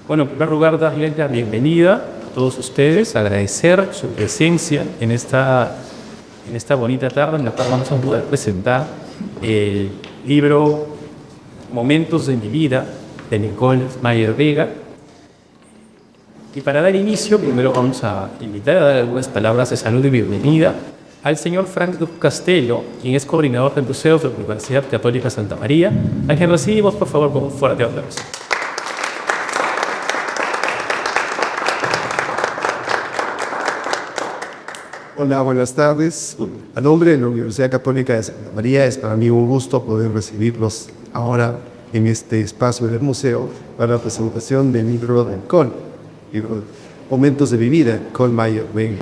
Bueno, en primer lugar, darles la bienvenida a todos ustedes, agradecer su presencia en esta bonita tarde en la cual vamos a poder presentar el libro Momentos de mi vida de Nicole Mayer Vega. Y para dar inicio, primero vamos a invitar a dar algunas palabras de salud y bienvenida al señor Frank Duque Castello, quien es coordinador del Museo de la Universidad Católica Santa María, a quien recibimos, por favor, con un fuerte aplauso. Hola, buenas tardes. A nombre de la Universidad Católica de Santa María, es para mí un gusto poder recibirlos ahora en este espacio del museo para la presentación del libro de Nicole, Momentos de mi vida, Nicole Mayer Vega.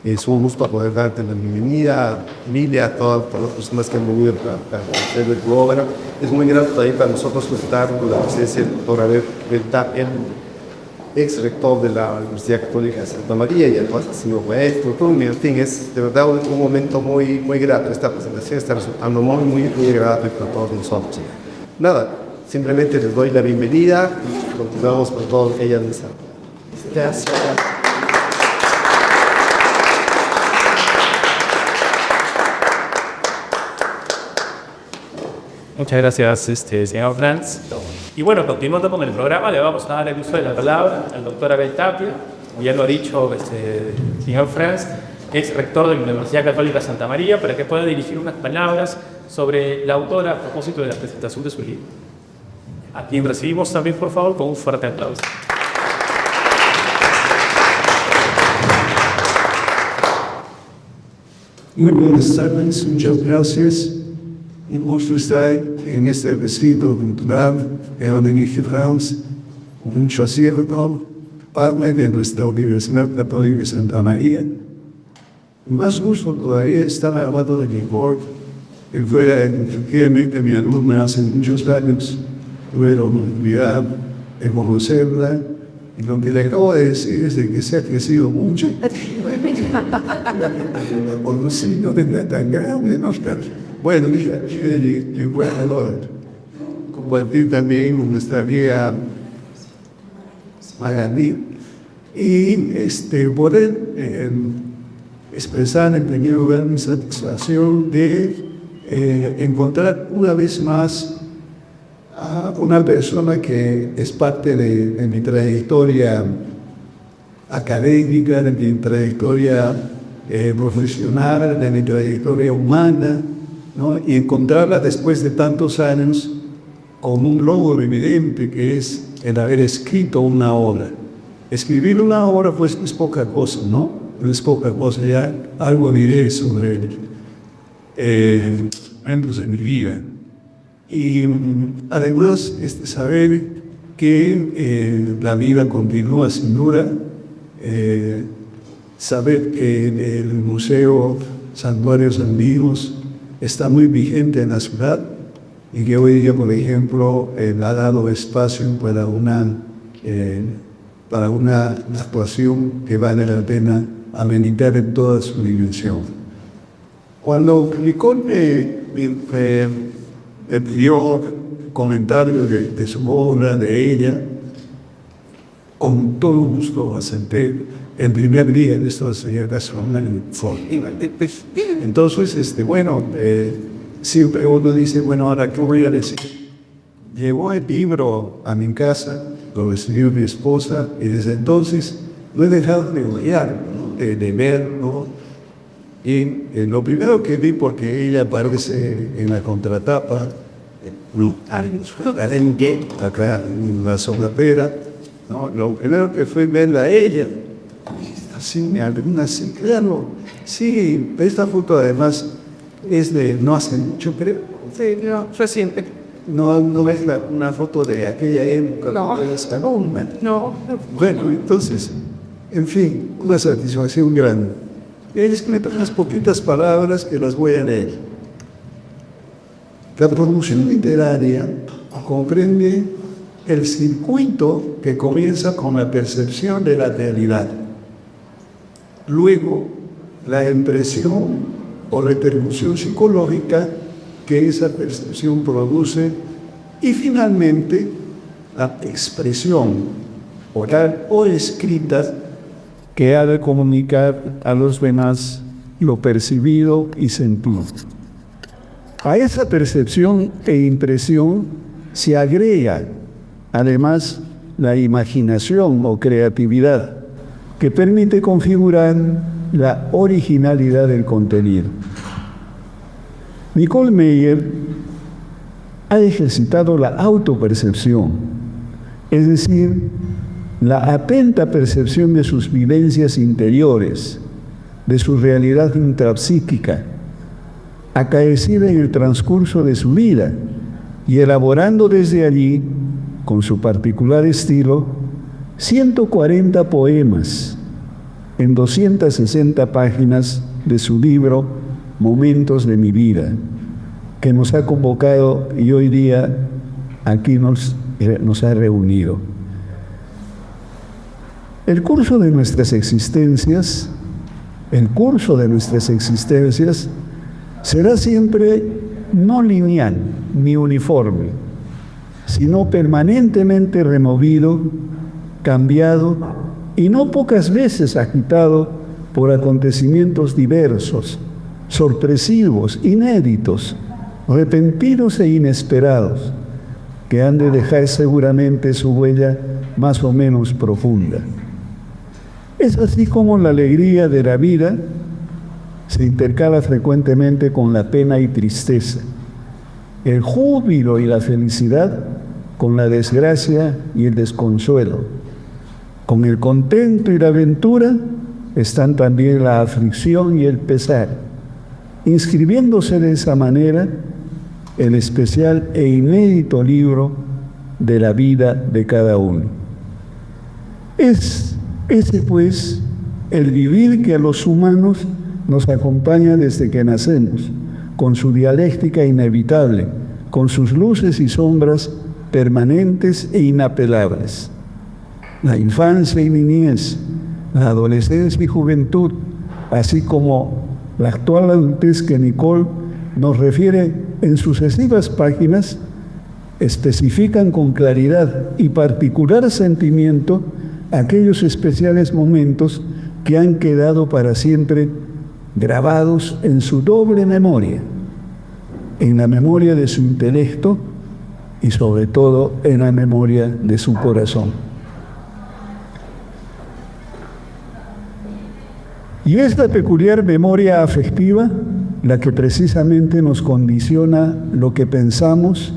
Es un gusto poder darte la bienvenida a Emilia, a todas las personas que han venido a hacer de tu obra. Es muy grato también para nosotros contar con la presencia del doctor Abel Tapia, ex rector de la Universidad Católica de Santa María, y además ha sido maestro, todo. En fin, es de verdad un momento muy grato. Esta presentación está resultando muy agradable para todos nosotros. Nada, simplemente les doy la bienvenida y continuamos con todo lo que ella desea. Gracias. Muchas gracias, señor Franz. Y bueno, continuando con el programa, le vamos a dar el uso de la palabra al doctor Abel Tapia. Como ya lo ha dicho el señor Franz, es rector de la Universidad Católica Santa María, para que pueda dirigir unas palabras sobre la autora a propósito de la presentación de su libro. A quien recibimos también, por favor, con un fuerte aplauso. Muy buenas tardes, muchas gracias. Un gusto estar en este recinto cultural en donde visitamos mucho acierto parte de nuestra Universidad Católica de Santa María. Más gusto todavía estar al lado de Nicole, que fue efectivamente mi alumna hace muchos años. Tuve la oportunidad de conocerla, y lo que le acabo de decir es de que se ha crecido mucho. Por no ser no tendrá tan grande, ¿no? Bueno, y bueno, compartir también con nuestra amiga Magalí y poder expresar en primer lugar mi satisfacción de encontrar una vez más a una persona que es parte de mi trayectoria académica, de mi trayectoria profesional, de mi trayectoria humana, ¿no? Y encontrarla después de tantos años con un logro evidente que es el haber escrito una obra. Escribir una obra pues no es poca cosa, ¿no? No es poca cosa, ya algo diré sobre momentos de mi vida. Y además saber que la vida continúa sin duda, saber que el Museo Santuarios Andinos está muy vigente en la ciudad y que hoy día, por ejemplo, ha dado espacio para una actuación que vale la pena ameritar en toda su dimensión. Cuando Nicole me pidió comentarios de su obra, de ella, con todo gusto asenté el primer día de esta celebración en el foro. Entonces, siempre uno dice, bueno, ahora qué voy a decir. Llevó el libro a mi casa, lo recibió mi esposa, y desde entonces no he dejado de leer, ¿no? de verlo. Y lo primero que vi, porque ella aparece en la contratapa, acá en la sobrapera, ¿no? Lo primero que fue verla a ella. Así, así, claro. Sí, esta foto además es de no hace mucho, creo. Sí, no, reciente. No es una foto de aquella época. No. Bueno, entonces, en fin, una satisfacción grande. Es que me traen unas poquitas palabras que las voy a leer. La producción literaria comprende el circuito que comienza con la percepción de la realidad. Luego, la impresión o repercusión psicológica que esa percepción produce y finalmente la expresión oral o escritas, que ha de comunicar a los demás lo percibido y sentido. A esa percepción e impresión se agrega, además, la imaginación o creatividad, que permite configurar la originalidad del contenido. Nicole Meyer ha ejercitado la autopercepción, es decir, la atenta percepción de sus vivencias interiores, de su realidad intrapsíquica, acaecida en el transcurso de su vida, y elaborando desde allí, con su particular estilo, 140 poemas en 260 páginas de su libro Momentos de mi vida, que nos ha convocado y hoy día aquí nos ha reunido. El curso de nuestras existencias será siempre no lineal ni uniforme, sino permanentemente removido, cambiado y no pocas veces agitado por acontecimientos diversos, sorpresivos, inéditos, repentinos e inesperados, que han de dejar seguramente su huella más o menos profunda. Es así como la alegría de la vida se intercala frecuentemente con la pena y tristeza, el júbilo y la felicidad con la desgracia y el desconsuelo. Con el contento y la aventura están también la aflicción y el pesar, inscribiéndose de esa manera el especial e inédito libro de la vida de cada uno. Es ese, pues, el vivir que a los humanos nos acompaña desde que nacemos, con su dialéctica inevitable, con sus luces y sombras permanentes e inapelables. La infancia y niñez, la adolescencia y juventud, así como la actual adultez que Nicole nos refiere en sucesivas páginas, especifican con claridad y particular sentimiento aquellos especiales momentos que han quedado para siempre grabados en su doble memoria, en la memoria de su intelecto y sobre todo en la memoria de su corazón. Y es la peculiar memoria afectiva la que precisamente nos condiciona lo que pensamos,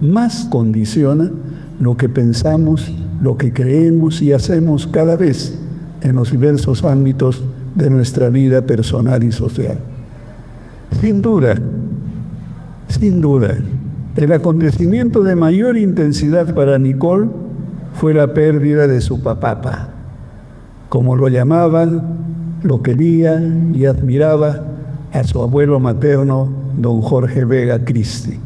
más condiciona lo que pensamos, lo que creemos y hacemos cada vez en los diversos ámbitos de nuestra vida personal y social. Sin duda, el acontecimiento de mayor intensidad para Nicole fue la pérdida de su papá, como lo llamaban, lo quería y admiraba a su abuelo materno, don Jorge Vega Cristi.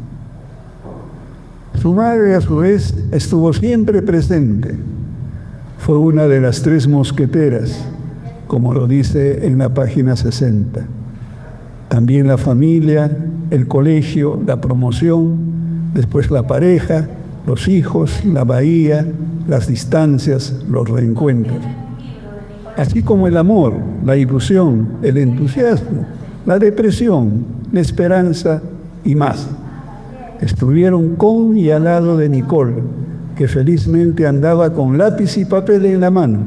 Su madre, a su vez, estuvo siempre presente. Fue una de las 3 mosqueteras, como lo dice en la página 60. También la familia, el colegio, la promoción, después la pareja, los hijos, la bahía, las distancias, los reencuentros. Así como el amor, la ilusión, el entusiasmo, la depresión, la esperanza y más. Estuvieron con y al lado de Nicole, que felizmente andaba con lápiz y papel en la mano,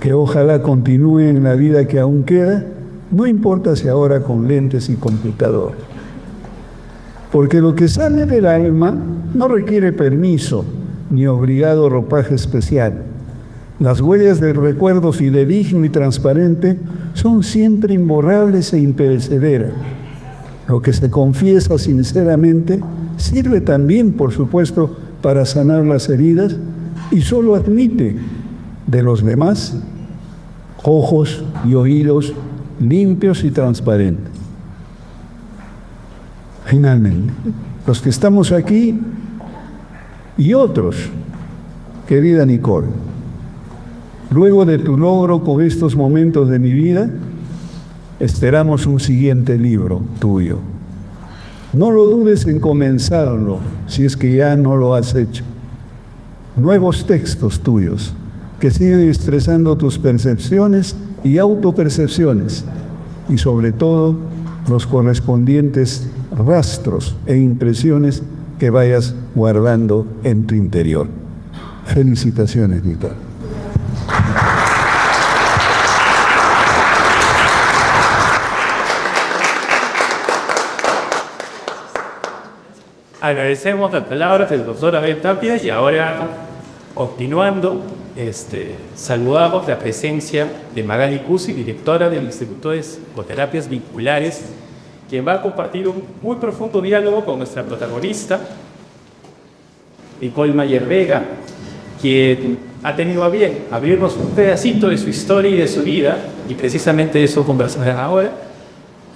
que ojalá continúe en la vida que aún queda, no importa si ahora con lentes y computador. Porque lo que sale del alma no requiere permiso ni obligado ropaje especial. Las huellas del recuerdo fidedigno y transparente son siempre imborrables e imperecederas. Lo que se confiesa sinceramente sirve también, por supuesto, para sanar las heridas y solo admite de los demás ojos y oídos limpios y transparentes. Finalmente, los que estamos aquí y otros, querida Nicole, luego de tu logro con estos momentos de mi vida, esperamos un siguiente libro tuyo. No lo dudes en comenzarlo, si es que ya no lo has hecho. nuevos textos tuyos que siguen expresando tus percepciones y autopercepciones, y sobre todo los correspondientes rastros e impresiones que vayas guardando en tu interior. Felicitaciones, Nicole. Agradecemos las palabras del doctor Abel Tapia y ahora, continuando, saludamos la presencia de Magali Cusi, directora del Instituto de Psicoterapias Vinculares, quien va a compartir un muy profundo diálogo con nuestra protagonista, Nicole Mayer Vega, quien ha tenido a bien abrirnos un pedacito de su historia y de su vida, y precisamente de eso conversarán ahora.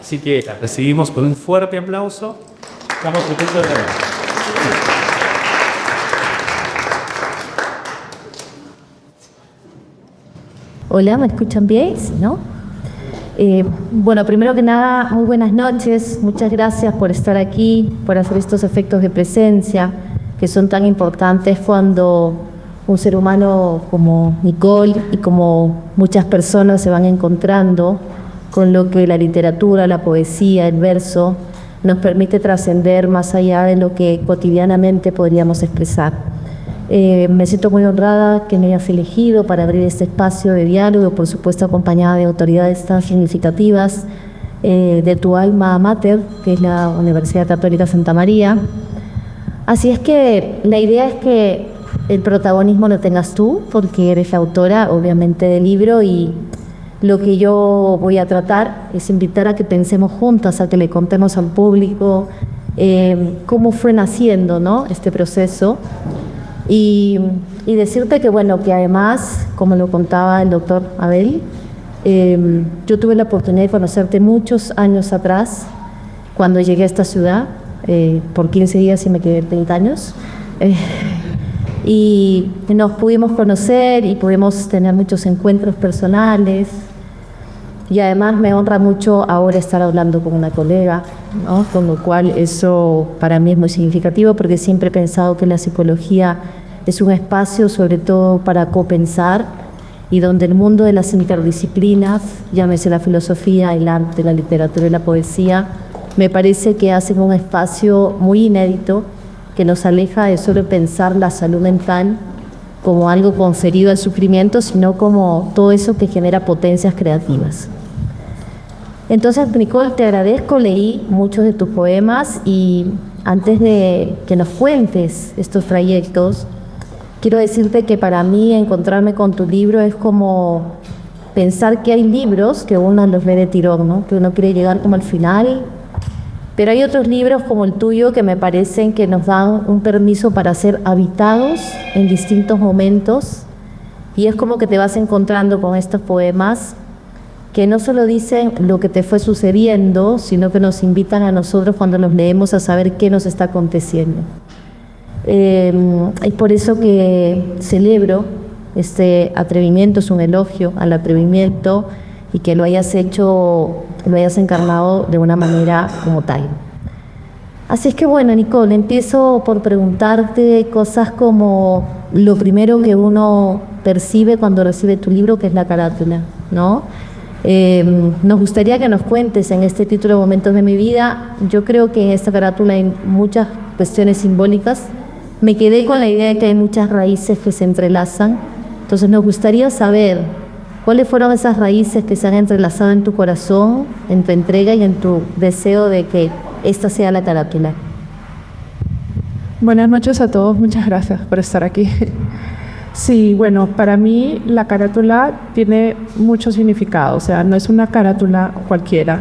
Así que la recibimos con un fuerte aplauso. Estamos contentos de verla. Hola, ¿me escuchan bien? ¿No? Bueno, primero que nada, muy buenas noches. Muchas gracias por estar aquí, por hacer estos efectos de presencia que son tan importantes cuando un ser humano como Nicole y como muchas personas se van encontrando con lo que la literatura, la poesía, el verso nos permite trascender más allá de lo que cotidianamente podríamos expresar. Me siento muy honrada que me hayas elegido para abrir este espacio de diálogo, por supuesto acompañada de autoridades tan significativas de tu alma mater, que es la Universidad Católica Santa María. Así es que la idea es que el protagonismo lo tengas tú, porque eres la autora, obviamente, del libro, y lo que yo voy a tratar es invitar a que pensemos juntas, a que le contemos al público cómo fue naciendo, ¿no?, este proceso. Y decirte que, bueno, que además, como lo contaba el doctor Abel, yo tuve la oportunidad de conocerte muchos años atrás, cuando llegué a esta ciudad, por 15 días y me quedé 30 años. Y nos pudimos conocer y pudimos tener muchos encuentros personales. Y además me honra mucho ahora estar hablando con una colega, ¿no?, con lo cual eso para mí es muy significativo, porque siempre he pensado que la psicología es un espacio sobre todo para copensar, y donde el mundo de las interdisciplinas, llámese la filosofía, el arte, la literatura y la poesía, me parece que hacen un espacio muy inédito que nos aleja de solo pensar la salud mental como algo conferido al sufrimiento, sino como todo eso que genera potencias creativas. Entonces, Nicole, te agradezco, leí muchos de tus poemas, y antes de que nos cuentes estos trayectos, quiero decirte que para mí encontrarme con tu libro es como pensar que hay libros que uno los ve de tirón, ¿no?, que uno quiere llegar como al final, pero hay otros libros como el tuyo que me parecen que nos dan un permiso para ser habitados en distintos momentos, y es como que te vas encontrando con estos poemas que no solo dicen lo que te fue sucediendo, sino que nos invitan a nosotros, cuando los leemos, a saber qué nos está aconteciendo. Es por eso que celebro este atrevimiento, es un elogio al atrevimiento, y que lo hayas hecho, lo hayas encarnado de una manera como tal. Así es que, bueno, Nicole, empiezo por preguntarte cosas como lo primero que uno percibe cuando recibe tu libro, que es la carátula, ¿no? Nos gustaría que nos cuentes en este título Momentos de mi vida. Yo creo que en esta carátula hay muchas cuestiones simbólicas. Me quedé con la idea de que hay muchas raíces que se entrelazan. Entonces nos gustaría saber cuáles fueron esas raíces que se han entrelazado en tu corazón, en tu entrega y en tu deseo de que esta sea la carátula. Buenas noches a todos, muchas gracias por estar aquí. Sí, bueno, para mí la carátula tiene mucho significado, o sea, no es una carátula cualquiera.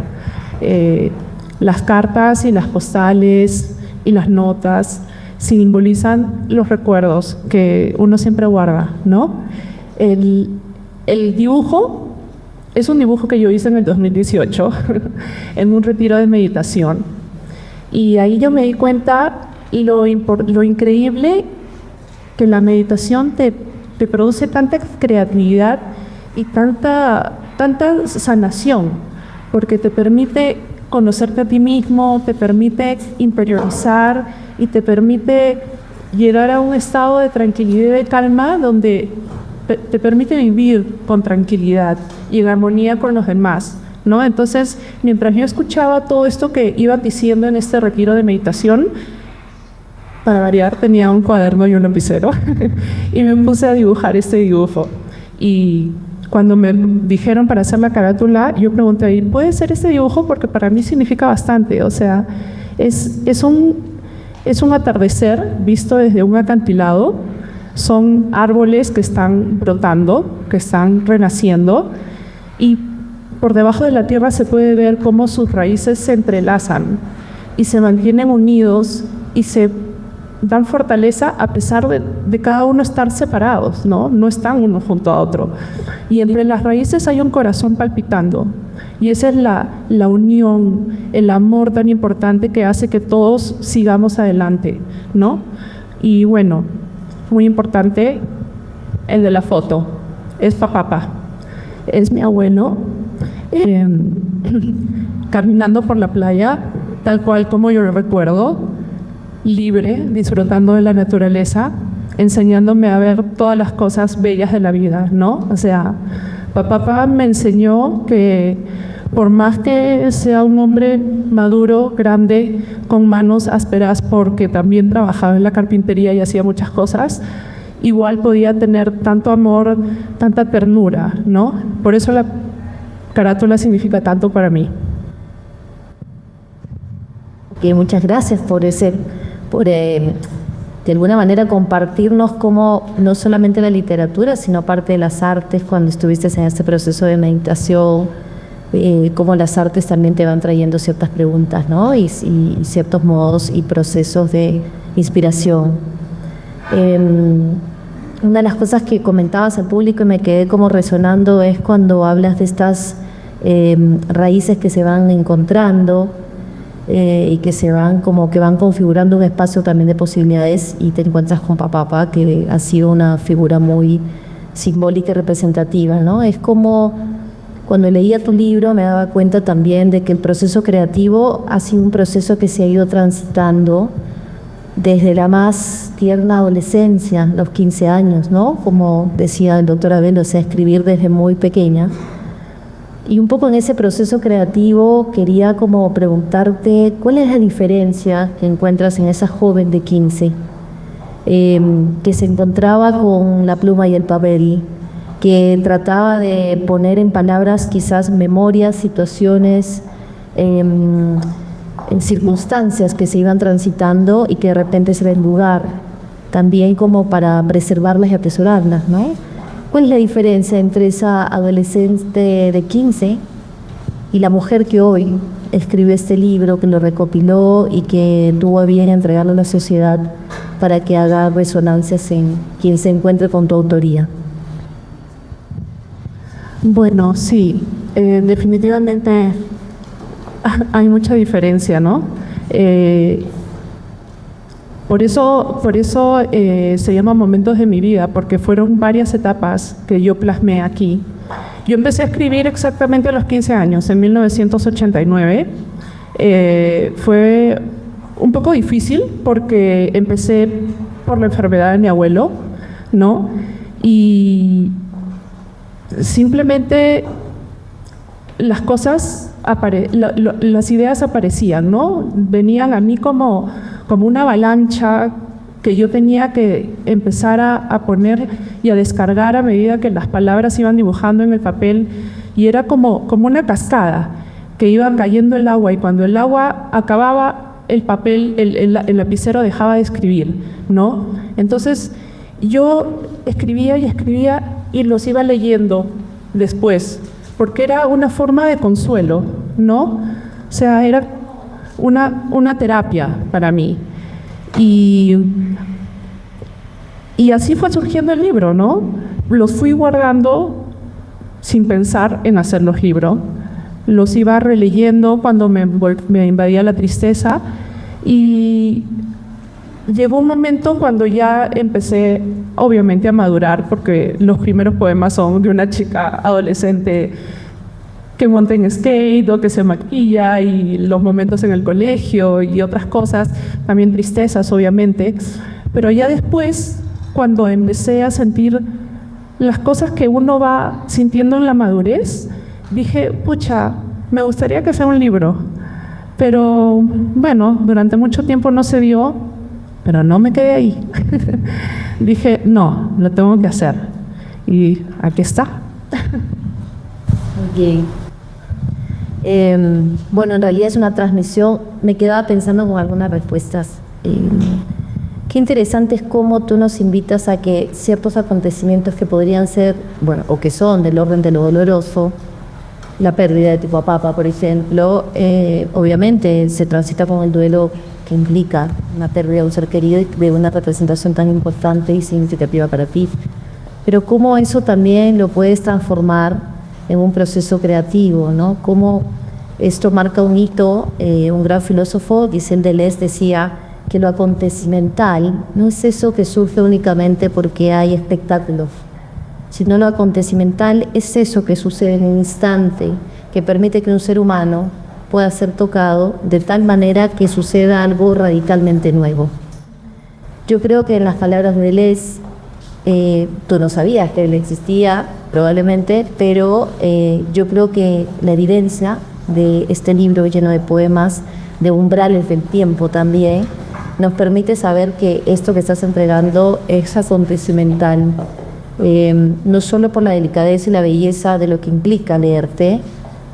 Las cartas y las postales y las notas simbolizan los recuerdos que uno siempre guarda, ¿no? El dibujo es un dibujo que yo hice en el 2018 en un retiro de meditación, y ahí yo me di cuenta lo increíble que la meditación te produce tanta creatividad y tanta sanación, porque te permite conocerte a ti mismo, te permite interiorizar y te permite llegar a un estado de tranquilidad y de calma donde te permite vivir con tranquilidad y en armonía con los demás, ¿no? Entonces, mientras yo escuchaba todo esto que iban diciendo en este retiro de meditación, para variar, tenía un cuaderno y un lapicero y me puse a dibujar este dibujo. Y cuando me dijeron para hacer la carátula, yo pregunté, ¿puede ser este dibujo? Porque para mí significa bastante. O sea, es un atardecer visto desde un acantilado. Son árboles que están brotando, que están renaciendo, y por debajo de la tierra se puede ver cómo sus raíces se entrelazan y se mantienen unidos y se dan fortaleza a pesar de cada uno estar separados, ¿no? No están uno junto a otro. Y entre las raíces hay un corazón palpitando. Y esa es la unión, el amor tan importante que hace que todos sigamos adelante, ¿no? Y bueno, muy importante, el de la foto, es papá. Es mi abuelo caminando por la playa, tal cual como yo lo recuerdo, libre, disfrutando de la naturaleza, enseñándome a ver todas las cosas bellas de la vida, ¿no? O sea, papá me enseñó que por más que sea un hombre maduro, grande, con manos ásperas, porque también trabajaba en la carpintería y hacía muchas cosas, igual podía tener tanto amor, tanta ternura, ¿no? Por eso la carátula significa tanto para mí. Muchas gracias por de alguna manera compartirnos cómo no solamente la literatura, sino parte de las artes, cuando estuviste en este proceso de meditación, cómo las artes también te van trayendo ciertas preguntas, ¿no? Y ciertos modos y procesos de inspiración. Una de las cosas que comentabas al público y me quedé como resonando es cuando hablas de estas raíces que se van encontrando, y que se van como que van configurando un espacio también de posibilidades, y te encuentras con papá, que ha sido una figura muy simbólica y representativa, ¿no? Es como cuando leía tu libro me daba cuenta también de que el proceso creativo ha sido un proceso que se ha ido transitando desde la más tierna adolescencia, los 15 años, ¿no? Como decía el doctor Abel, o sea, escribir desde muy pequeña. Y un poco en ese proceso creativo quería como preguntarte cuál es la diferencia que encuentras en esa joven de 15 que se encontraba con la pluma y el papel, que trataba de poner en palabras quizás memorias, situaciones, en circunstancias que se iban transitando y que de repente se ven lugar también como para preservarlas y atesorarlas, ¿no? ¿Cuál es la diferencia entre esa adolescente de 15 y la mujer que hoy escribió este libro, que lo recopiló y que tuvo a bien entregarlo a la sociedad para que haga resonancias en quien se encuentre con tu autoría? Bueno, sí, definitivamente hay mucha diferencia, ¿no? Por eso se llama Momentos de mi vida, porque fueron varias etapas que yo plasmé aquí. Yo empecé a escribir exactamente a los 15 años, en 1989. Fue un poco difícil porque empecé por la enfermedad de mi abuelo, ¿no? Y simplemente las cosas, las ideas aparecían, ¿no? Venían a mí como una avalancha que yo tenía que empezar a poner y a descargar a medida que las palabras iban dibujando en el papel, y era como una cascada que iba cayendo el agua, y cuando el agua acababa, el papel, el lapicero dejaba de escribir, ¿no? Entonces yo escribía y los iba leyendo después, porque era una forma de consuelo, ¿no? O sea, era una terapia para mí. Y así fue surgiendo el libro, ¿no? Los fui guardando sin pensar en hacer los libros. Los iba releyendo cuando me invadía la tristeza, y llegó un momento cuando ya empecé, obviamente, a madurar, porque los primeros poemas son de una chica adolescente que monta en skate o que se maquilla, y los momentos en el colegio y otras cosas, también tristezas, obviamente. Pero ya después, cuando empecé a sentir las cosas que uno va sintiendo en la madurez, dije, pucha, me gustaría que sea un libro. Pero bueno, durante mucho tiempo no se dio, pero no me quedé ahí. Dije, no, lo tengo que hacer. Y aquí está. Muy bien. Bueno, en realidad es una transmisión. Me quedaba pensando con algunas respuestas. Qué interesante es cómo tú nos invitas a que ciertos acontecimientos que podrían ser, bueno, o que son del orden de lo doloroso, la pérdida de tu papá, por ejemplo, obviamente se transita con el duelo que implica una pérdida de un ser querido y de una representación tan importante y significativa para ti. Pero cómo eso también lo puedes transformar en un proceso creativo, ¿no? Cómo esto marca un hito. Un gran filósofo, Giselle Deleuze, decía que lo acontecimental no es eso que surge únicamente porque hay espectáculos, sino lo acontecimental es eso que sucede en un instante, que permite que un ser humano pueda ser tocado de tal manera que suceda algo radicalmente nuevo. Yo creo que en las palabras de Deleuze, tú no sabías que él existía, probablemente, pero yo creo que la evidencia de este libro lleno de poemas, de umbrales del tiempo también, nos permite saber que esto que estás entregando es acontecimental, no solo por la delicadeza y la belleza de lo que implica leerte,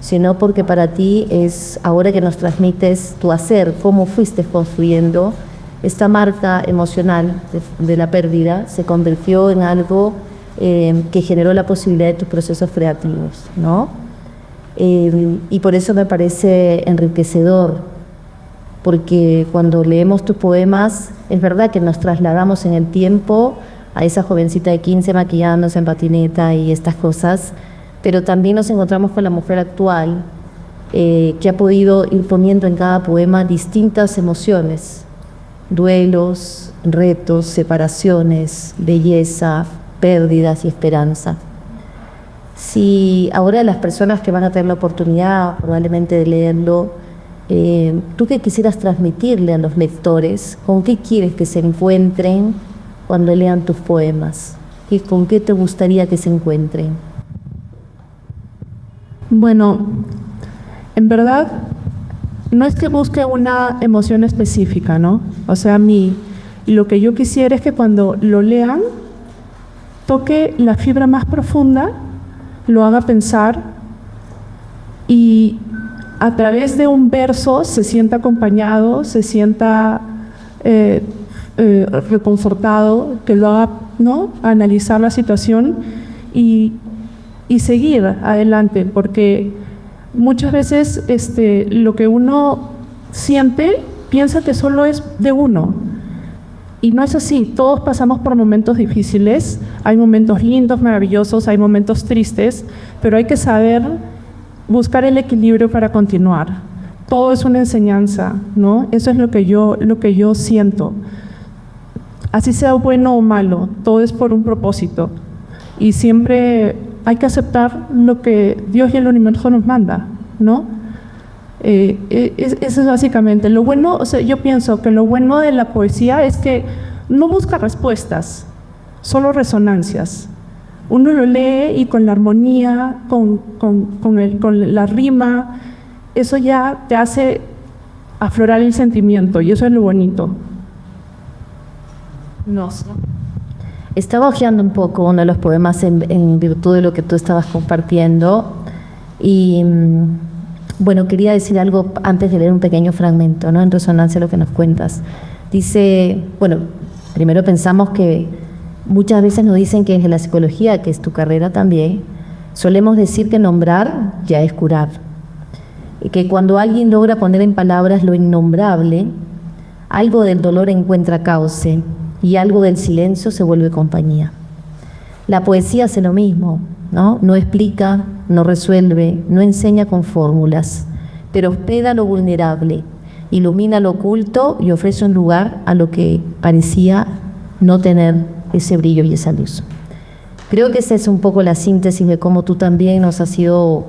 sino porque para ti es, ahora que nos transmites tu hacer, cómo fuiste construyendo, esta marca emocional de la pérdida se convirtió en algo que generó la posibilidad de tus procesos creativos, ¿no? Y por eso me parece enriquecedor, porque cuando leemos tus poemas, es verdad que nos trasladamos en el tiempo a esa jovencita de 15 maquillándose en patineta y estas cosas, pero también nos encontramos con la mujer actual que ha podido ir poniendo en cada poema distintas emociones, duelos, retos, separaciones, belleza, pérdidas y esperanza. Si ahora las personas que van a tener la oportunidad probablemente de leerlo, ¿tú qué quisieras transmitirle a los lectores? ¿Con qué quieres que se encuentren cuando lean tus poemas? ¿Y con qué te gustaría que se encuentren? Bueno, en verdad, no es que busque una emoción específica, ¿no? O sea, lo que yo quisiera es que cuando lo lean, toque la fibra más profunda, lo haga pensar y a través de un verso se sienta acompañado, se sienta reconfortado, que lo haga, ¿no?, analizar la situación y seguir adelante, porque muchas veces lo que uno siente piensa que solo es de uno. Y no es así, todos pasamos por momentos difíciles, hay momentos lindos, maravillosos, hay momentos tristes, pero hay que saber buscar el equilibrio para continuar. Todo es una enseñanza, ¿no? Eso es lo que yo siento. Así sea bueno o malo, todo es por un propósito. Y siempre hay que aceptar lo que Dios y el universo nos manda, ¿no? Eso es básicamente lo bueno. O sea, yo pienso que lo bueno de la poesía es que no busca respuestas, solo resonancias. Uno lo lee y con la armonía, con la rima, eso ya te hace aflorar el sentimiento y eso es lo bonito. No sé. Estaba hojeando un poco uno de los poemas en virtud de lo que tú estabas compartiendo y bueno, quería decir algo antes de leer un pequeño fragmento, ¿no?, en resonancia a lo que nos cuentas. Dice, bueno, primero pensamos que muchas veces nos dicen que desde la psicología, que es tu carrera también, solemos decir que nombrar ya es curar. Y que cuando alguien logra poner en palabras lo innombrable, algo del dolor encuentra cauce y algo del silencio se vuelve compañía. La poesía hace lo mismo, ¿no? No explica, no resuelve, no enseña con fórmulas, pero hospeda lo vulnerable, ilumina lo oculto y ofrece un lugar a lo que parecía no tener ese brillo y esa luz. Creo que esa es un poco la síntesis de cómo tú también nos has ido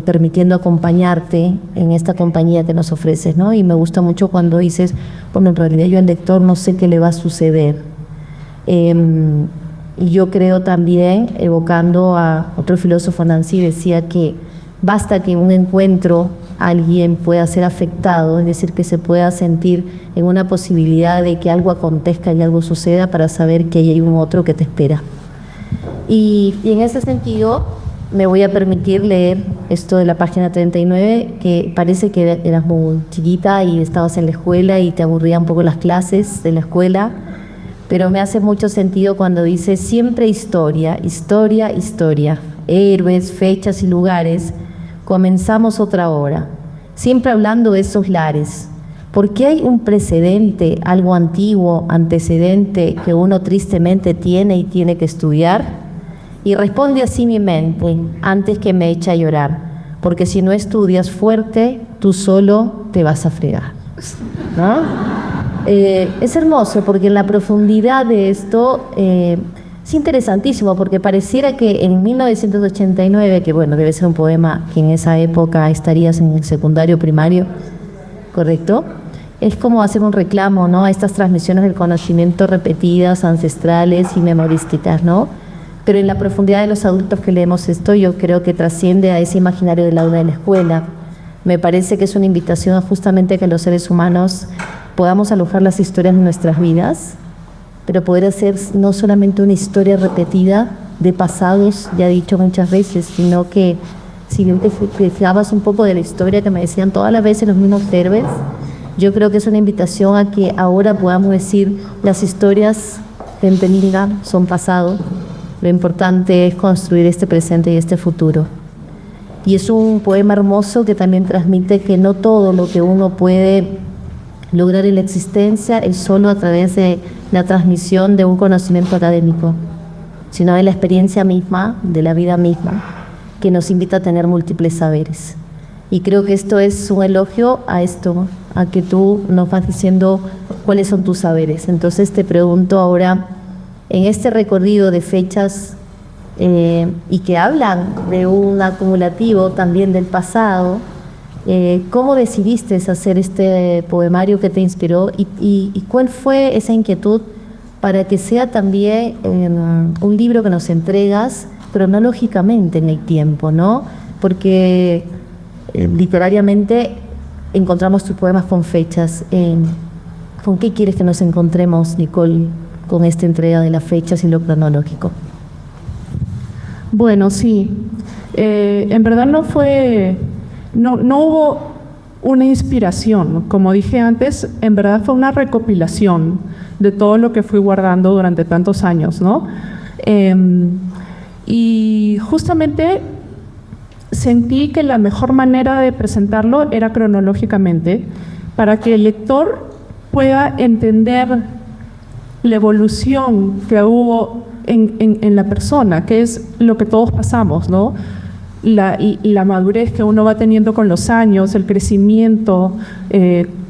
permitiendo acompañarte en esta compañía que nos ofreces, ¿no? Y me gusta mucho cuando dices, bueno, en realidad yo al lector no sé qué le va a suceder. Y yo creo también, evocando a otro filósofo, Nancy, decía que basta que en un encuentro alguien pueda ser afectado, es decir, que se pueda sentir en una posibilidad de que algo acontezca y algo suceda para saber que hay un otro que te espera. Y en ese sentido me voy a permitir leer esto de la página 39, que parece que eras muy chiquita y estabas en la escuela y te aburrían un poco las clases de la escuela, pero me hace mucho sentido cuando dice siempre historia, historia, historia, héroes, fechas y lugares. Comenzamos otra hora, siempre hablando de esos lares, porque hay un precedente, algo antiguo, antecedente que uno tristemente tiene y tiene que estudiar. Y responde así mi mente, antes que me eche a llorar, porque si no estudias fuerte, tú solo te vas a fregar, ¿no? Es hermoso, porque en la profundidad de esto es interesantísimo, porque pareciera que en 1989, que bueno, debe ser un poema que en esa época estarías en el secundario primario, ¿correcto? Es como hacer un reclamo, ¿no?, a estas transmisiones del conocimiento repetidas, ancestrales y memorísticas, ¿no? Pero en la profundidad de los adultos que leemos esto, yo creo que trasciende a ese imaginario del aula de la escuela. Me parece que es una invitación justamente a que los seres humanos podamos alojar las historias de nuestras vidas, pero poder hacer no solamente una historia repetida de pasados, ya he dicho muchas veces, sino que si te fijabas un poco de la historia que me decían todas las veces los mismos héroes, yo creo que es una invitación a que ahora podamos decir las historias de Pentinga son pasado. Lo importante es construir este presente y este futuro. Y es un poema hermoso que también transmite que no todo lo que uno puede lograr en la existencia es solo a través de la transmisión de un conocimiento académico, sino de la experiencia misma, de la vida misma, que nos invita a tener múltiples saberes. Y creo que esto es un elogio a esto, a que tú nos vas diciendo cuáles son tus saberes. Entonces te pregunto ahora, en este recorrido de fechas y que hablan de un acumulativo también del pasado, ¿cómo decidiste hacer este poemario que te inspiró y cuál fue esa inquietud para que sea también un libro que nos entregas cronológicamente en el tiempo, ¿no? Porque literariamente encontramos tus poemas con fechas. ¿Con qué quieres que nos encontremos, Nicole, con esta entrega de las fechas y lo cronológico? Bueno, sí. En verdad no hubo una inspiración. Como dije antes, en verdad fue una recopilación de todo lo que fui guardando durante tantos años, ¿no? Y justamente sentí que la mejor manera de presentarlo era cronológicamente, para que el lector pueda entender la evolución que hubo en la persona, que es lo que todos pasamos, ¿no? La madurez que uno va teniendo con los años, el crecimiento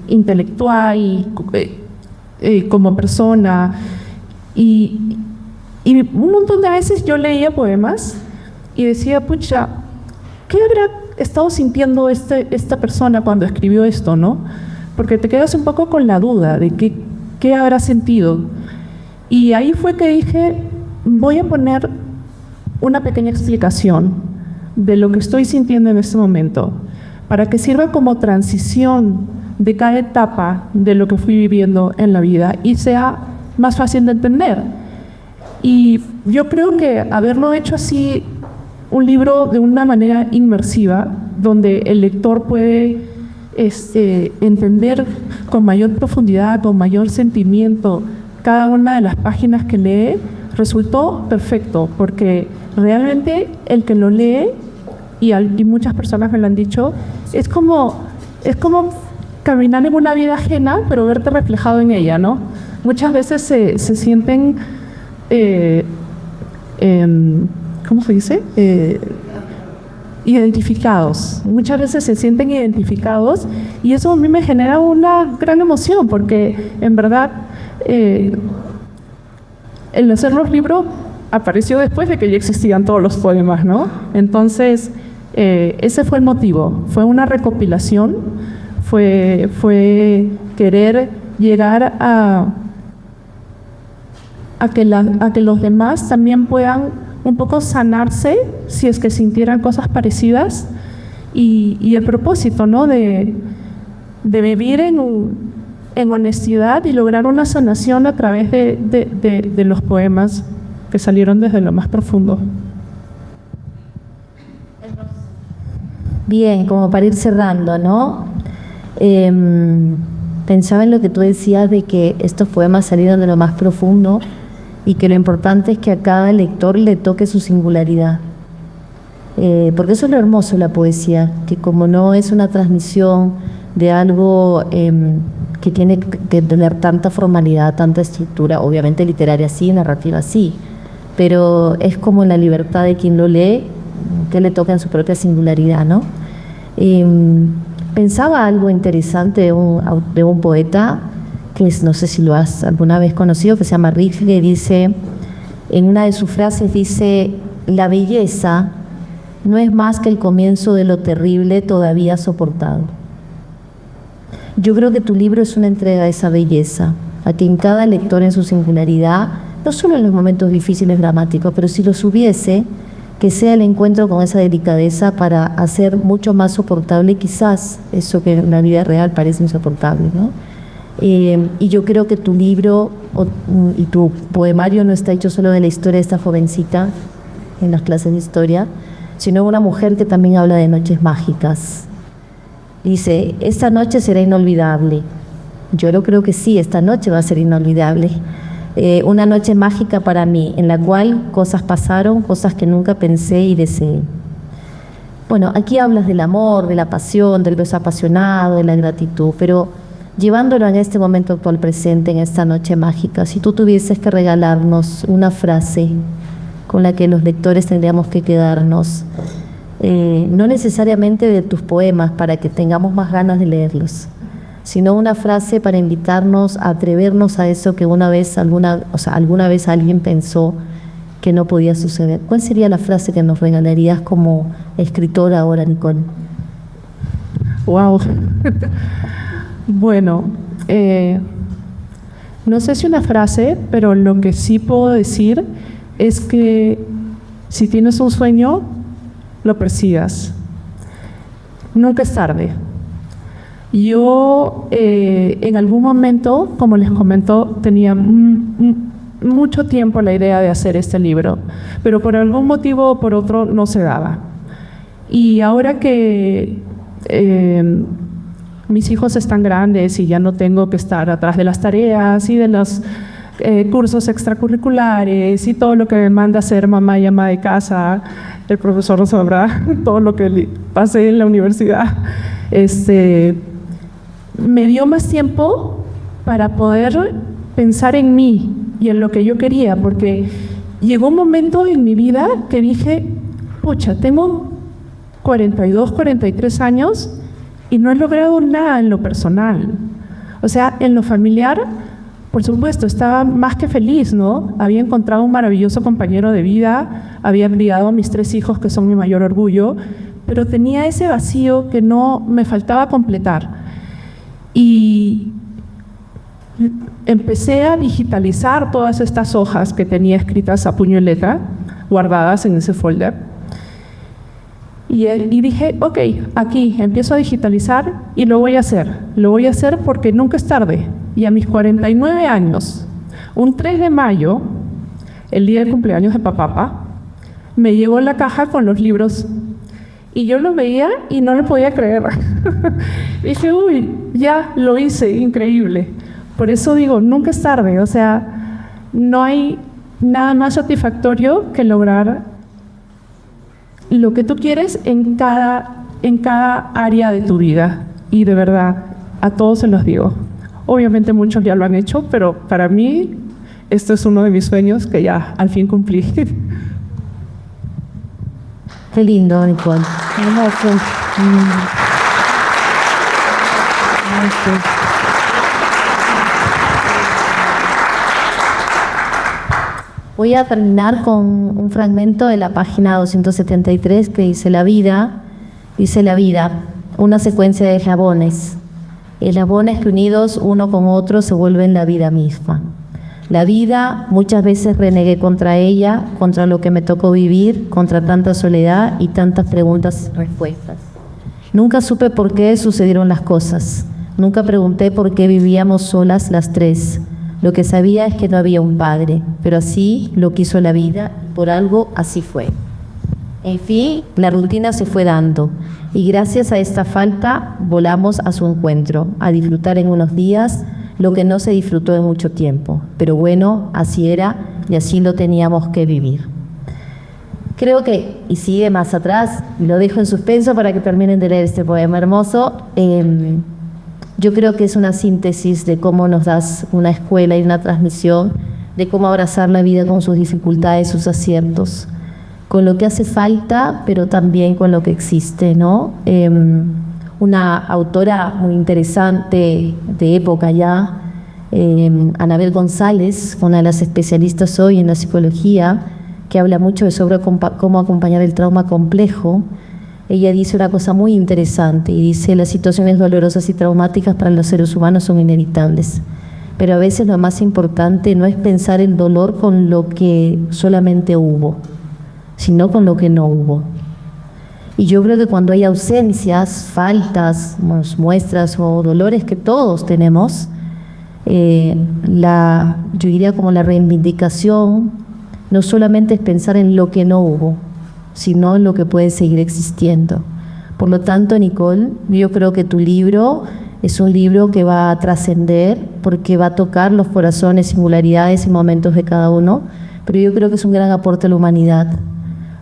intelectual como persona. Y un montón de veces yo leía poemas y decía, pucha, ¿qué habrá estado sintiendo esta persona cuando escribió esto, no? Porque te quedas un poco con la duda de qué habrá sentido. Y ahí fue que dije, voy a poner una pequeña explicación de lo que estoy sintiendo en este momento, para que sirva como transición de cada etapa de lo que fui viviendo en la vida y sea más fácil de entender. Y yo creo que haberlo hecho así, un libro de una manera inmersiva, donde el lector puede entender con mayor profundidad, con mayor sentimiento, cada una de las páginas que lee, resultó perfecto, porque realmente el que lo lee, y muchas personas me lo han dicho, es como caminar en una vida ajena, pero verte reflejado en ella, ¿no? Muchas veces se sienten, ¿cómo se dice? Identificados. Muchas veces se sienten identificados y eso a mí me genera una gran emoción, porque en verdad el hacer los libros apareció después de que ya existían todos los poemas, ¿no? Entonces Ese fue el motivo, fue una recopilación, fue querer llegar a que los demás también puedan un poco sanarse si es que sintieran cosas parecidas, y el propósito, ¿no?, de vivir en honestidad y lograr una sanación a través de los poemas que salieron desde lo más profundo. Bien, como para ir cerrando, ¿no? Pensaba en lo que tú decías de que estos poemas salieron de lo más profundo y que lo importante es que a cada lector le toque su singularidad. Porque eso es lo hermoso de la poesía, que como no es una transmisión de algo que tiene que tener tanta formalidad, tanta estructura, obviamente literaria sí, narrativa sí, pero es como la libertad de quien lo lee, que le toca en su propia singularidad, ¿no? Pensaba algo interesante de un poeta, que no sé si lo has alguna vez conocido, que se llama Rilke, que dice, en una de sus frases dice, la belleza no es más que el comienzo de lo terrible todavía soportado. Yo creo que tu libro es una entrega de esa belleza, a que en cada lector en su singularidad, no solo en los momentos difíciles, dramáticos, pero si los hubiese, que sea el encuentro con esa delicadeza para hacer mucho más soportable quizás eso que en la vida real parece insoportable, ¿no? Y yo creo que tu libro y tu poemario no está hecho solo de la historia de esta jovencita en las clases de historia, sino una mujer que también habla de noches mágicas. Dice, esta noche será inolvidable. Yo no creo que sí, esta noche va a ser inolvidable. Una noche mágica para mí, en la cual cosas pasaron, cosas que nunca pensé y deseé. Bueno, aquí hablas del amor, de la pasión, del beso apasionado, de la gratitud, pero llevándolo en este momento actual presente, en esta noche mágica, si tú tuvieses que regalarnos una frase con la que los lectores tendríamos que quedarnos, no necesariamente de tus poemas para que tengamos más ganas de leerlos, sino una frase para invitarnos a atrevernos a eso que alguna vez alguien pensó que no podía suceder. ¿Cuál sería la frase que nos regalarías como escritora ahora, Nicole? Wow. Bueno, no sé si una frase, pero lo que sí puedo decir es que si tienes un sueño, lo persigas. Nunca es tarde. Yo en algún momento, como les comento, tenía mucho tiempo la idea de hacer este libro, pero por algún motivo o por otro no se daba. Y ahora que mis hijos están grandes y ya no tengo que estar atrás de las tareas y de los cursos extracurriculares y todo lo que me manda hacer mamá y ama de casa, el profesor no sabrá todo lo que pasé en la universidad, me dio más tiempo para poder pensar en mí y en lo que yo quería, porque llegó un momento en mi vida que dije, pucha, tengo 42, 43 años y no he logrado nada en lo personal. O sea, en lo familiar, por supuesto, estaba más que feliz, ¿no? Había encontrado un maravilloso compañero de vida, había criado a mis 3 hijos, que son mi mayor orgullo, pero tenía ese vacío que no me faltaba completar. Y empecé a digitalizar todas estas hojas que tenía escritas a puño y letra, guardadas en ese folder. Y dije, ok, aquí empiezo a digitalizar y lo voy a hacer. Lo voy a hacer porque nunca es tarde. Y a mis 49 años, un 3 de mayo, el día del cumpleaños de papá, me llegó la caja con los libros. Y yo lo veía y no lo podía creer. Dije, uy, ya lo hice, increíble. Por eso digo, nunca es tarde. O sea, no hay nada más satisfactorio que lograr lo que tú quieres en cada área de tu vida. Y de verdad, a todos se los digo. Obviamente muchos ya lo han hecho, pero para mí, esto es uno de mis sueños que ya al fin cumplí. Qué lindo, Nicole. Hermoso. Voy a terminar con un fragmento de la página 273 que dice: la vida Dice la vida, una secuencia de eslabones. Eslabones que unidos uno con otro se vuelven la vida misma. La vida, muchas veces renegué contra ella, contra lo que me tocó vivir, contra tanta soledad y tantas preguntas y respuestas. Nunca supe por qué sucedieron las cosas. Nunca pregunté por qué vivíamos solas las tres. Lo que sabía es que no había un padre, pero así lo quiso la vida y por algo así fue. En fin, la rutina se fue dando y gracias a esta falta volamos a su encuentro, a disfrutar en unos días lo que no se disfrutó en mucho tiempo. Pero bueno, así era y así lo teníamos que vivir. Creo que, y sigue más atrás, lo dejo en suspenso para que terminen de leer este poema hermoso, yo creo que es una síntesis de cómo nos das una escuela y una transmisión, de cómo abrazar la vida con sus dificultades, sus aciertos, con lo que hace falta, pero también con lo que existe, ¿no? Una autora muy interesante de época ya, Anabel González, una de las especialistas hoy en la psicología, que habla mucho sobre cómo acompañar el trauma complejo. Ella dice una cosa muy interesante y dice: las situaciones dolorosas y traumáticas para los seres humanos son inevitables, pero a veces lo más importante no es pensar el dolor con lo que solamente hubo, sino con lo que no hubo. Y yo creo que cuando hay ausencias, faltas, muestras o dolores que todos tenemos, yo diría como la reivindicación no solamente es pensar en lo que no hubo, sino en lo que puede seguir existiendo. Por lo tanto, Nicole, yo creo que tu libro es un libro que va a trascender porque va a tocar los corazones, singularidades y momentos de cada uno, pero yo creo que es un gran aporte a la humanidad.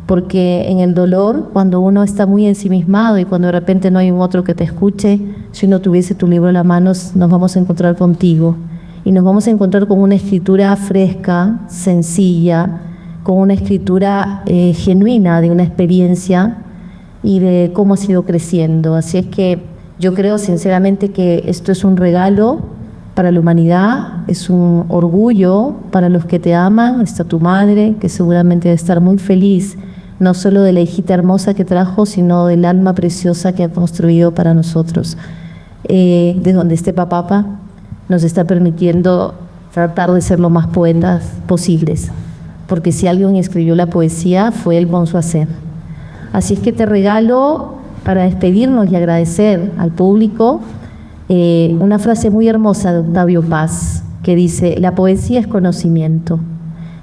Porque en el dolor, cuando uno está muy ensimismado y cuando de repente no hay un otro que te escuche, si uno tuviese tu libro en la mano, nos vamos a encontrar contigo. Y nos vamos a encontrar con una escritura fresca, sencilla, con una escritura genuina de una experiencia y de cómo has ido creciendo. Así es que yo creo sinceramente que esto es un regalo para la humanidad, es un orgullo para los que te aman. Está tu madre, que seguramente debe estar muy feliz, no solo de la hijita hermosa que trajo, sino del alma preciosa que ha construido para nosotros. De donde esté papá, nos está permitiendo tratar de ser lo más poetas posibles, porque si alguien escribió la poesía fue el Bonsoir. Así es que te regalo, para despedirnos y agradecer al público, una frase muy hermosa de Octavio Paz, que dice: la poesía es conocimiento,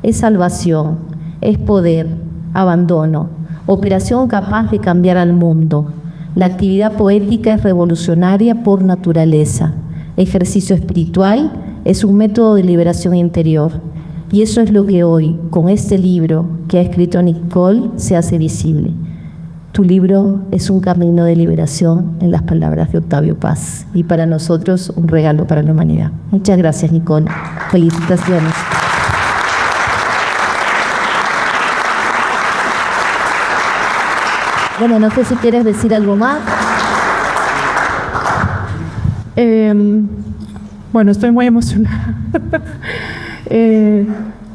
es salvación, es poder, abandono, operación capaz de cambiar al mundo. La actividad poética es revolucionaria por naturaleza, ejercicio espiritual, es un método de liberación interior. Y eso es lo que hoy, con este libro que ha escrito Nicole, se hace visible. Tu libro es un camino de liberación, en las palabras de Octavio Paz, y para nosotros un regalo para la humanidad. Muchas gracias, Nicole. Felicitaciones. Bueno, no sé si quieres decir algo más. Bueno, estoy muy emocionada.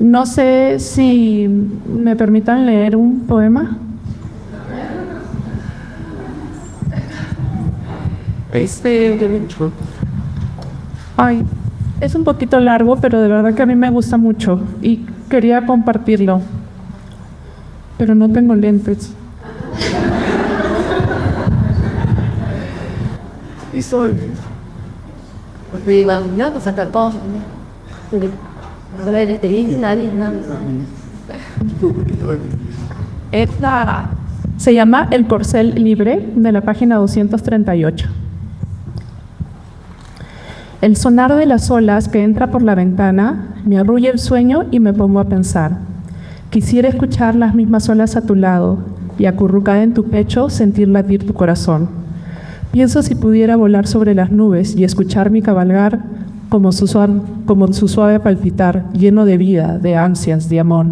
No sé si me permitan leer un poema. Ay, es un poquito largo, pero de verdad que a mí me gusta mucho y quería compartirlo, pero no tengo lentes. Y soy... Se llama El Corcel Libre, de la página 238. El sonar de las olas que entra por la ventana me arrulla el sueño y me pongo a pensar. Quisiera escuchar las mismas olas a tu lado y acurrucada en tu pecho sentir latir tu corazón. Pienso si pudiera volar sobre las nubes y escuchar mi cabalgar como su suave palpitar, lleno de vida, de ansias, de amor.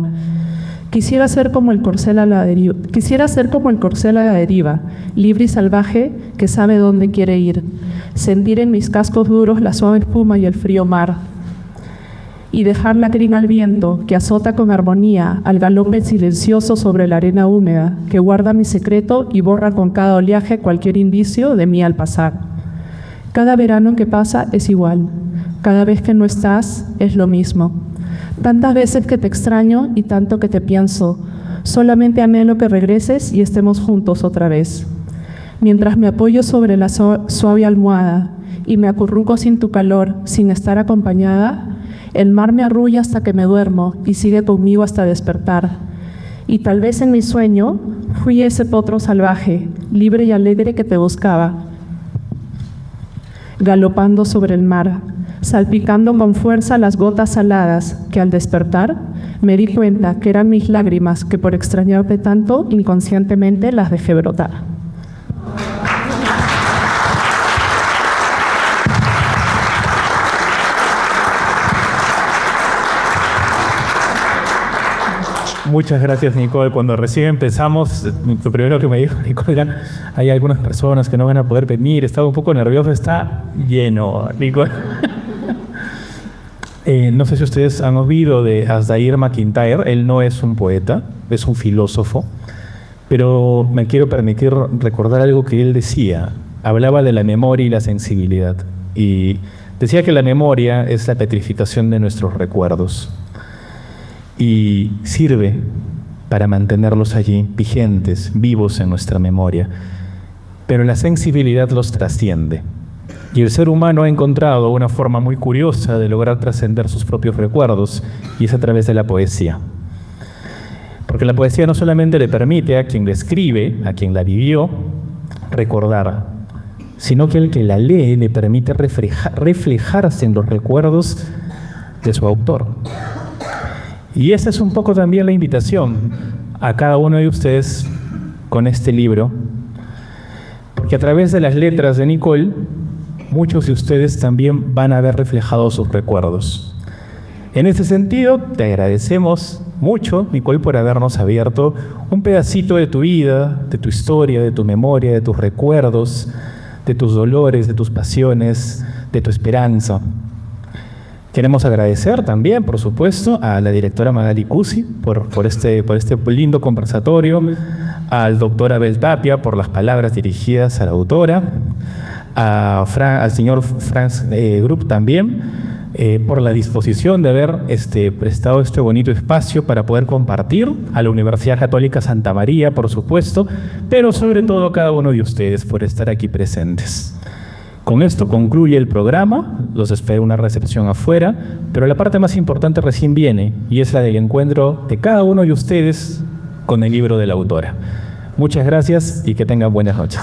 Quisiera ser como el corcel a la deriva, libre y salvaje que sabe dónde quiere ir, sentir en mis cascos duros la suave espuma y el frío mar. y dejar la crin al viento que azota con armonía al galope silencioso sobre la arena húmeda que guarda mi secreto y borra con cada oleaje cualquier indicio de mí al pasar. Cada verano que pasa es igual, cada vez que no estás es lo mismo. Tantas veces que te extraño y tanto que te pienso, solamente anhelo que regreses y estemos juntos otra vez. Mientras me apoyo sobre la suave almohada y me acurruco sin tu calor, sin estar acompañada, el mar me arrulla hasta que me duermo y sigue conmigo hasta despertar. Y tal vez en mi sueño fui ese potro salvaje, libre y alegre que te buscaba, galopando sobre el mar, salpicando con fuerza las gotas saladas que al despertar me di cuenta que eran mis lágrimas que por extrañarte tanto inconscientemente las dejé brotar. Muchas gracias, Nicole. Cuando recién empezamos, lo primero que me dijo Nicole era: hay algunas personas que no van a poder venir, estaba un poco nervioso, está lleno, Nicole. No sé si ustedes han oído de Asdair MacIntyre. Él no es un poeta, es un filósofo, pero me quiero permitir recordar algo que él decía. Hablaba de la memoria y la sensibilidad, y decía que la memoria es la petrificación de nuestros recuerdos y sirve para mantenerlos allí, vigentes, vivos en nuestra memoria. Pero la sensibilidad los trasciende. Y el ser humano ha encontrado una forma muy curiosa de lograr trascender sus propios recuerdos, y es a través de la poesía. Porque la poesía no solamente le permite a quien la escribe, a quien la vivió, recordar, sino que el que la lee le permite reflejarse en los recuerdos de su autor. Y esa es un poco también la invitación a cada uno de ustedes con este libro, porque a través de las letras de Nicole, muchos de ustedes también van a ver reflejados sus recuerdos. En ese sentido, te agradecemos mucho, Nicole, por habernos abierto un pedacito de tu vida, de tu historia, de tu memoria, de tus recuerdos, de tus dolores, de tus pasiones, de tu esperanza. Queremos agradecer también, por supuesto, a la directora Magali Cusi por este lindo conversatorio, al doctor Abel Tapia por las palabras dirigidas a la autora, al señor Franz Grupp también, por la disposición de haber prestado este bonito espacio para poder compartir, a la Universidad Católica Santa María, por supuesto, pero sobre todo a cada uno de ustedes por estar aquí presentes. Con esto concluye el programa, los espero una recepción afuera, pero la parte más importante recién viene, y es la del encuentro de cada uno de ustedes con el libro de la autora. Muchas gracias y que tengan buenas noches.